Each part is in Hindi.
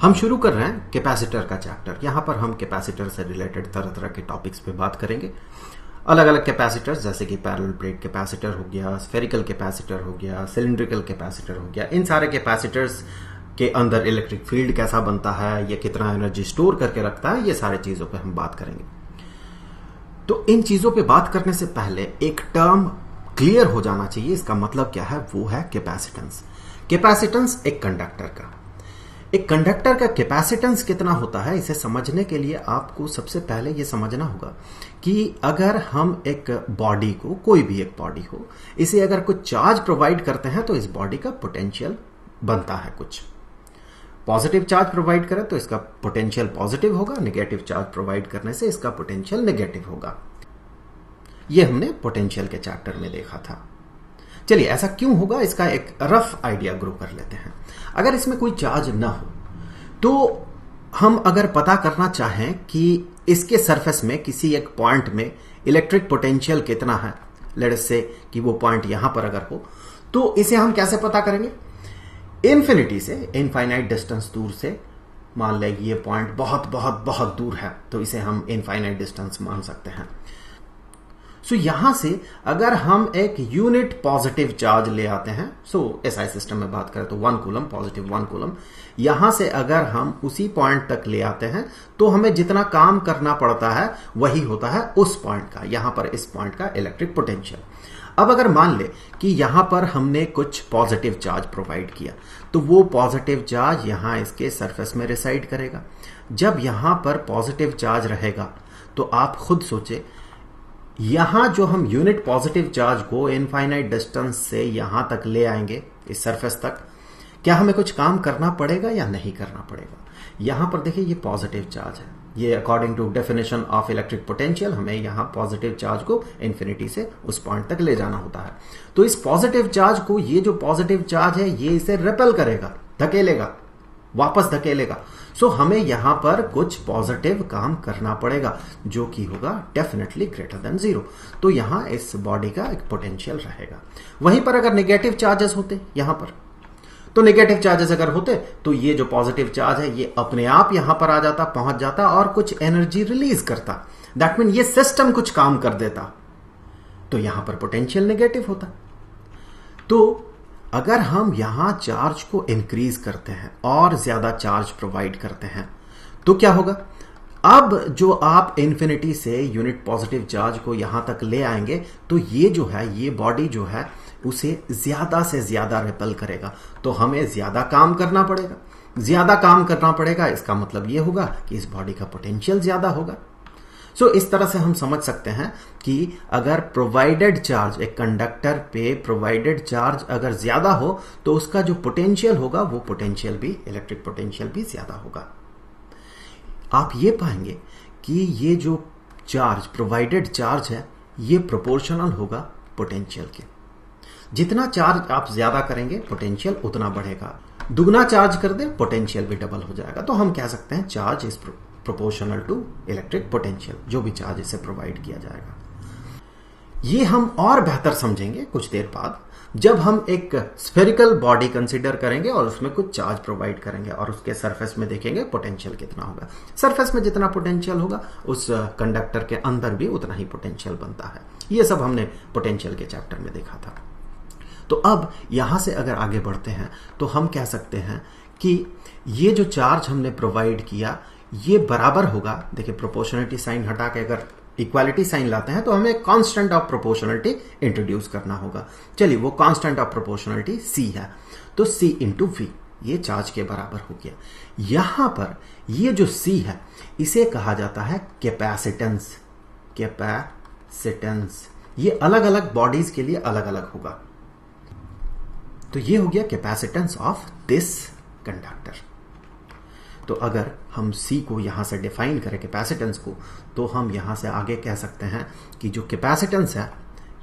हम शुरू कर रहे हैं कैपेसिटर का चैप्टर। यहां पर हम कैपेसिटर से रिलेटेड तरह तरह के टॉपिक्स पे बात करेंगे। अलग अलग कैपेसिटर्स जैसे कि पैरेलल प्लेट कैपेसिटर हो गया, स्फेरिकल कैपेसिटर हो गया, सिलिंड्रिकल कैपेसिटर हो गया, इन सारे कैपेसिटर्स के अंदर इलेक्ट्रिक फील्ड कैसा बनता है, ये कितना एनर्जी स्टोर करके रखता है, ये सारे चीजों पे हम बात करेंगे। तो इन चीजों पे बात करने से पहले एक टर्म क्लियर हो जाना चाहिए, इसका मतलब क्या है, वो है कैपेसिटेंस। कैपेसिटेंस एक कंडक्टर का कैपेसिटेंस कितना होता है, इसे समझने के लिए आपको सबसे पहले यह समझना होगा कि अगर हम एक बॉडी को, कोई भी एक बॉडी हो, इसे अगर कुछ चार्ज प्रोवाइड करते हैं तो इस बॉडी का पोटेंशियल बनता है। कुछ पॉजिटिव चार्ज प्रोवाइड करें तो इसका पोटेंशियल पॉजिटिव होगा, नेगेटिव चार्ज प्रोवाइड करने से इसका पोटेंशियल नेगेटिव होगा। यह हमने पोटेंशियल के चैप्टर में देखा था। चलिए, ऐसा क्यों होगा इसका एक रफ आइडिया ग्रो कर लेते हैं। अगर इसमें कोई चार्ज ना हो तो हम अगर पता करना चाहें कि इसके सरफेस में किसी एक पॉइंट में इलेक्ट्रिक पोटेंशियल कितना है, लेट्स से कि वो पॉइंट यहां पर अगर हो, तो इसे हम कैसे पता करेंगे? इन्फिनिटी से, इनफाइनाइट डिस्टेंस दूर से, मान लें ये पॉइंट बहुत बहुत बहुत दूर है तो इसे हम इनफाइनाइट डिस्टेंस मान सकते हैं। सो यहां से अगर हम एक यूनिट पॉजिटिव चार्ज ले आते हैं, एसआई सिस्टम में बात करें तो 1 कूलम, पॉजिटिव 1 कूलम, यहां से अगर हम उसी पॉइंट तक ले आते हैं तो हमें जितना काम करना पड़ता है वही होता है उस पॉइंट का, यहां पर इस पॉइंट का इलेक्ट्रिक पोटेंशियल। अब अगर मान ले कि यहां पर हमने कुछ पॉजिटिव चार्ज प्रोवाइड किया तो वो पॉजिटिव चार्ज यहां इसके सरफेस में रिसाइड करेगा। जब यहां पर पॉजिटिव चार्ज रहेगा तो आप खुद सोचे, यहां जो हम यूनिट पॉजिटिव चार्ज को इनफाइनाइट डिस्टेंस से यहां तक ले आएंगे, इस सरफेस तक, क्या हमें कुछ काम करना पड़ेगा या नहीं करना पड़ेगा? यहां पर देखिए ये पॉजिटिव चार्ज है, ये according to definition of electric potential हमें यहां पॉजिटिव चार्ज को इन्फिनिटी से उस पॉइंट तक ले जाना होता है। तो इस पॉजिटिव चार्ज को, ये जो पॉजिटिव चार्ज है, ये इसे रिपेल करेगा, धकेलेगा, वापस धकेलेगा। सो हमें यहां पर कुछ पॉजिटिव काम करना पड़ेगा जो कि होगा डेफिनेटली ग्रेटर देन 0। तो यहां इस बॉडी का एक पोटेंशियल रहेगा। वहीं पर अगर नेगेटिव चार्जेस होते यहां पर, तो नेगेटिव चार्जेस अगर होते तो ये जो पॉजिटिव चार्ज है ये अपने आप यहां पर आ जाता, पहुंच जाता और कुछ एनर्जी रिलीज करता। दैट मीन ये सिस्टम कुछ काम कर देता, तो यहां पर पोटेंशियल नेगेटिव होता। तो अगर हम यहां चार्ज को इंक्रीज करते हैं और ज्यादा चार्ज प्रोवाइड करते हैं तो क्या होगा? अब जो आप इन्फिनिटी से यूनिट पॉजिटिव चार्ज को यहां तक ले आएंगे तो ये जो है, ये बॉडी जो है उसे ज्यादा से ज्यादा रिपेल करेगा, तो हमें ज्यादा काम करना पड़ेगा। ज्यादा काम करना पड़ेगा, इसका मतलब ये होगा कि इस बॉडी का पोटेंशियल ज्यादा होगा। इस तरह से हम समझ सकते हैं कि अगर प्रोवाइडेड चार्ज, एक कंडक्टर पे प्रोवाइडेड चार्ज अगर ज्यादा हो तो उसका जो पोटेंशियल होगा वो पोटेंशियल भी, इलेक्ट्रिक पोटेंशियल भी ज्यादा होगा। आप ये पाएंगे कि ये जो चार्ज, प्रोवाइडेड चार्ज है, ये प्रोपोर्शनल होगा पोटेंशियल के। जितना चार्ज आप ज्यादा करेंगे पोटेंशियल उतना बढ़ेगा। दुगना चार्ज कर दें पोटेंशियल भी डबल हो जाएगा। तो हम कह सकते हैं charge is proportional to electric potential, जो भी चार्ज इसे प्रोवाइड किया जाएगा। ये हम और बेहतर समझेंगे कुछ देर बाद, जब हम एक स्फेरिकल बॉडी कंसीडर करेंगे और उसमें कुछ चार्ज प्रोवाइड करेंगे और उसके सरफेस में देखेंगे पोटेंशियल कितना होगा। सरफेस में जितना पोटेंशियल होगा उस कंडक्टर के अंदर भी उतना ही पोटेंशियल बनता है। ये सब हमने पोटेंशियल के चैप्टर में देखा था। तो अब यहां से अगर आगे बढ़ते हैं तो हम कह सकते हैं कि ये जो चार्ज हमने प्रोवाइड किया ये बराबर होगा। देखिए, प्रोपोर्शनलिटी साइन हटा के अगर इक्वालिटी साइन लाते हैं तो हमें कांस्टेंट ऑफ प्रोपोर्शनलिटी इंट्रोड्यूस करना होगा। चलिए, वो कांस्टेंट ऑफ प्रोपोर्शनलिटी C है, तो C इंटू V ये चार्ज के बराबर हो गया। यहां पर ये जो C है इसे कहा जाता है कैपेसिटेंस। कैपेसिटेंस ये अलग अलग बॉडीज के लिए अलग अलग होगा। तो ये हो गया कैपेसिटेंस ऑफ दिस कंडक्टर। तो अगर हम C को यहां से डिफाइन करें, कैपेसिटेंस को, तो हम यहां से आगे कह सकते हैं कि जो कैपेसिटेंस है,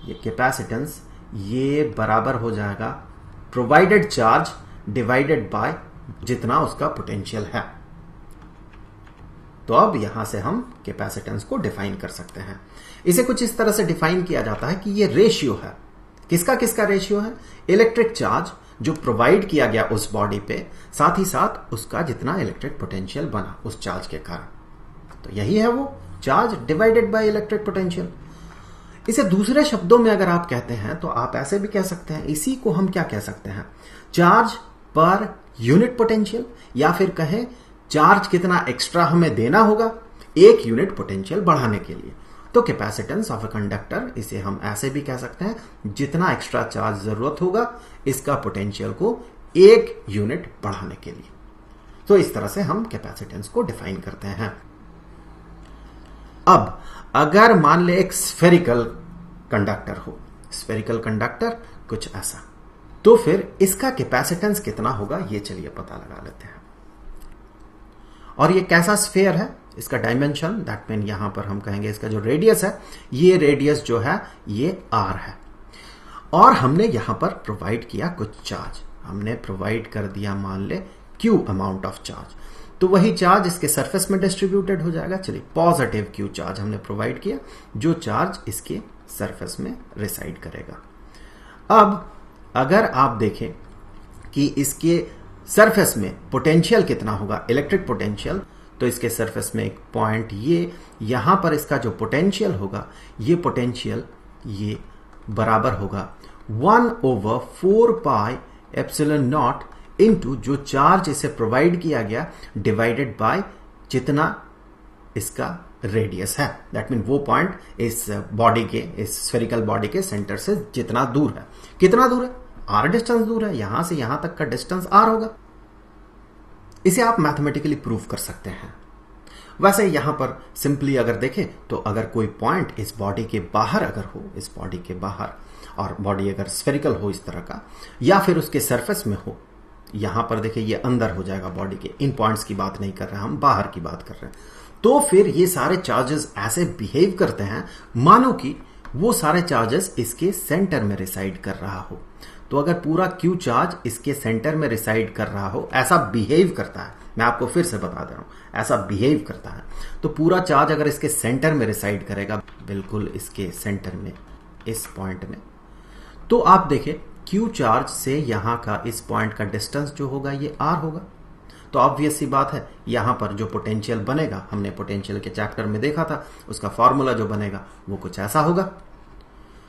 ये कैपेसिटेंस ये बराबर हो जाएगा प्रोवाइडेड चार्ज डिवाइडेड बाय जितना उसका पोटेंशियल है। तो अब यहां से हम कैपेसिटेंस को डिफाइन कर सकते हैं। इसे कुछ इस तरह से डिफाइन किया जाता है कि ये रेशियो है। किसका किसका रेशियो है? इलेक्ट्रिक चार्ज जो प्रोवाइड किया गया उस बॉडी पे, साथ ही साथ उसका जितना इलेक्ट्रिक पोटेंशियल बना उस चार्ज के कारण। तो यही है वो charge divided by electric potential. इसे दूसरे शब्दों में अगर आप कहते हैं तो आप ऐसे भी कह सकते हैं, इसी को हम क्या कह सकते हैं, चार्ज पर यूनिट पोटेंशियल, या फिर कहें चार्ज कितना एक्स्ट्रा हमें देना होगा एक यूनिट पोटेंशियल बढ़ाने के लिए। तो कैपेसिटेंस ऑफ ए कंडक्टर, इसे हम ऐसे भी कह सकते हैं, जितना एक्स्ट्रा चार्ज जरूरत होगा इसका पोटेंशियल को एक यूनिट बढ़ाने के लिए। तो इस तरह से हम कैपेसिटेंस को डिफाइन करते हैं। अब अगर मान ले एक स्फेरिकल कंडक्टर हो, स्फेरिकल कंडक्टर कुछ ऐसा, तो फिर इसका कैपेसिटेंस कितना होगा ये चलिए पता लगा लेते हैं। और ये कैसा स्फेयर है, इसका डायमेंशन, दैट मीन यहां पर हम कहेंगे इसका जो रेडियस है, ये रेडियस जो है ये r है। और हमने यहां पर प्रोवाइड किया कुछ चार्ज, हमने प्रोवाइड कर दिया मान ले q अमाउंट ऑफ चार्ज, तो वही चार्ज इसके सरफेस में डिस्ट्रीब्यूटेड हो जाएगा। चलिए पॉजिटिव q चार्ज हमने प्रोवाइड किया, जो चार्ज इसके सरफेस में रिसाइड करेगा। अब अगर आप देखें कि इसके सरफेस में पोटेंशियल कितना होगा, इलेक्ट्रिक पोटेंशियल, तो इसके सरफेस में एक पॉइंट ये, यहां पर इसका जो पोटेंशियल होगा, ये पोटेंशियल ये बराबर होगा 1/4 पाई एप्सिलॉन नॉट इनटू जो चार्ज इसे प्रोवाइड किया गया डिवाइडेड बाय जितना इसका रेडियस है। दैट मीन वो पॉइंट इस बॉडी के, इस स्फेरिकल बॉडी के सेंटर से जितना दूर है। कितना दूर है, r डिस्टेंस दूर है, यहां से यहां तक का डिस्टेंस r होगा। इसे आप मैथमेटिकली प्रूव कर सकते हैं। वैसे यहां पर सिंपली अगर देखें तो अगर कोई पॉइंट इस बॉडी के बाहर अगर हो, इस बॉडी के बाहर, और बॉडी अगर स्फेरिकल हो इस तरह का, या फिर उसके सरफेस में हो, यहां पर देखिए ये अंदर हो जाएगा बॉडी के, इन पॉइंट्स की बात नहीं कर रहे हैं हम, बाहर की बात कर रहे हैं, तो फिर ये सारे चार्जेस ऐसे बिहेव करते हैं मानो कि वो सारे चार्जेस इसके सेंटर में रिसाइड कर रहा हो। तो अगर पूरा Q चार्ज इसके सेंटर में रिसाइड कर रहा हो, ऐसा बिहेव करता है, मैं आपको फिर से बता दे रहा हूं, ऐसा बिहेव करता है, तो पूरा चार्ज अगर इसके सेंटर में रिसाइड करेगा, बिल्कुल इसके सेंटर में, इस पॉइंट में, तो आप देखें Q चार्ज से यहां का इस पॉइंट का डिस्टेंस जो होगा ये r होगा। तो ऑब्वियस सी बात है, यहां पर जो पोटेंशियल बनेगा, हमने पोटेंशियल के चैप्टर में देखा था, उसका फॉर्मूला जो बनेगा वो कुछ ऐसा होगा।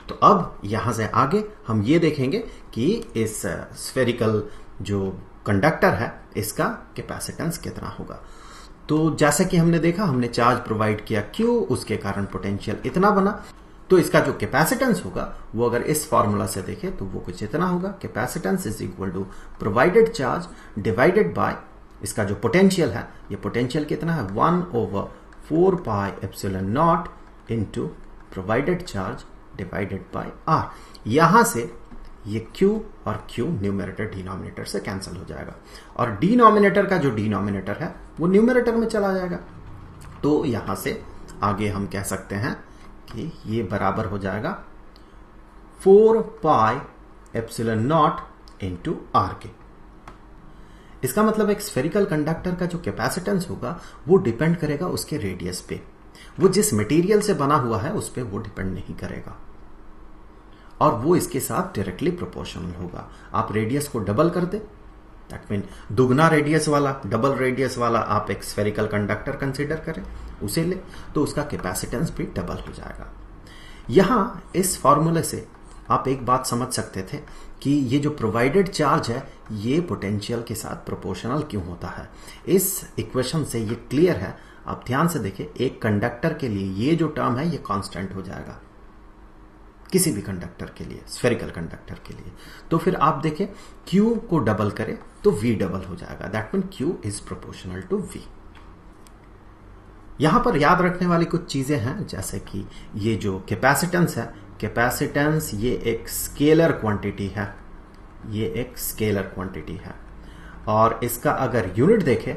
तो अब यहां से आगे हम ये देखेंगे कि इस स्फेरिकल जो कंडक्टर है इसका कैपेसिटेंस कितना होगा। तो जैसे कि हमने देखा, हमने चार्ज प्रोवाइड किया Q, उसके कारण पोटेंशियल इतना बना, तो इसका जो कैपेसिटेंस होगा वो अगर इस फॉर्मूला से देखें तो वो कुछ इतना होगा, capacitance is equal to provided charge divided by इसका जो पोटेंशियल है, ये पोटेंशियल कितना है 1/4 pi epsilon not into provided charge divided by r। यहां से ये Q और Q न्यूमरेटर डिनोमिनेटर से कैंसिल हो जाएगा, और डिनोमिनेटर का जो डिनोमिनेटर है वो न्यूमरेटर में चला जाएगा। तो यहां से आगे हम कह सकते हैं कि ये बराबर हो जाएगा 4 पाई एप्सिलॉन नॉट इनटू r के। इसका मतलब एक स्फेरिकल कंडक्टर का जो कैपेसिटेंस होगा वो डिपेंड करेगा उसके रेडियस पे, वो जिस मटेरियल से बना हुआ है उस पे वो डिपेंड नहीं करेगा, और वो इसके साथ डायरेक्टली प्रोपोर्शनल होगा। आप रेडियस को डबल कर दे, दैट मीन दुगना रेडियस वाला, डबल रेडियस वाला आप एक स्फेरिकल कंडक्टर कंसीडर करें, उसे ले, तो उसका कैपेसिटेंस भी डबल हो जाएगा। यहां इस फॉर्मूले से आप एक बात समझ सकते थे कि ये जो प्रोवाइडेड चार्ज है ये पोटेंशियल के साथ प्रोपोर्शनल क्यों होता है। इस इक्वेशन से ये क्लियर है। आप ध्यान से देखें, एक कंडक्टर के लिए ये जो टर्म है ये कांस्टेंट हो जाएगा, किसी भी कंडक्टर के लिए, स्फेरिकल कंडक्टर के लिए। तो फिर आप देखें Q को डबल करें तो V डबल हो जाएगा, that mean Q is proportional to V। यहां पर याद रखने वाली कुछ चीजें हैं, जैसे कि ये जो कैपेसिटेंस है, कैपेसिटेंस ये एक स्केलर क्वांटिटी है, ये एक स्केलर क्वांटिटी है, और इसका अगर यूनिट देखें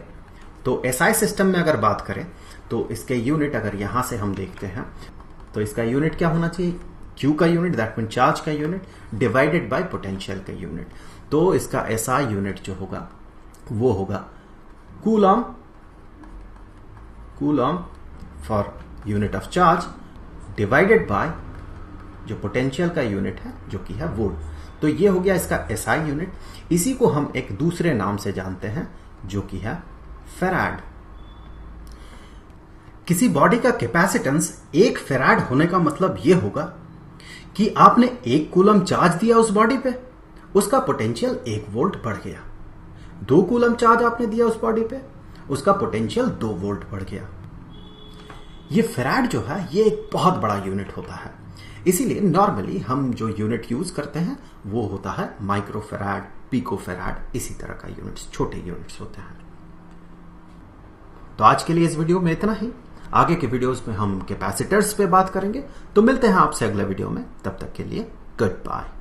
तो एसआई सिस्टम में अगर बात करें तो इसके यूनिट अगर यहां से हम देखते हैं तो इसका यूनिट क्या होना चाहिए, Q का यूनिट, दैट मीन चार्ज का यूनिट डिवाइडेड बाय पोटेंशियल का यूनिट। तो इसका एसआई यूनिट जो होगा वो होगा coulomb, coulomb for unit of charge divided bye जो पोटेंशियल का यूनिट है जो कि है वोल्ट। तो तो ये हो गया इसका एसआई यूनिट। इसी को हम एक दूसरे नाम से जानते हैं जो कि है फेराड। किसी बॉडी का कैपेसिटेंस 1 फेराड होने का मतलब यह होगा कि आपने 1 कूलम चार्ज दिया उस बॉडी पे, उसका पोटेंशियल 1 वोल्ट बढ़ गया। 2 कूलम चार्ज आपने दिया उस बॉडी पे, उसका पोटेंशियल 2 वोल्ट बढ़ गया। ये फेराड जो है ये एक बहुत बड़ा यूनिट होता है, इसीलिए नॉर्मली हम जो यूनिट यूज करते हैं वो होता है माइक्रो फेराड, पिको फेराड, इसी तरह का यूनिट्स, छोटे यूनिट्स होते हैं। तो आज के लिए इस वीडियो में इतना ही। आगे के वीडियोस में हम कैपेसिटर्स पे बात करेंगे। तो मिलते हैं आपसे अगले वीडियो में, तब तक के लिए गुड बाय।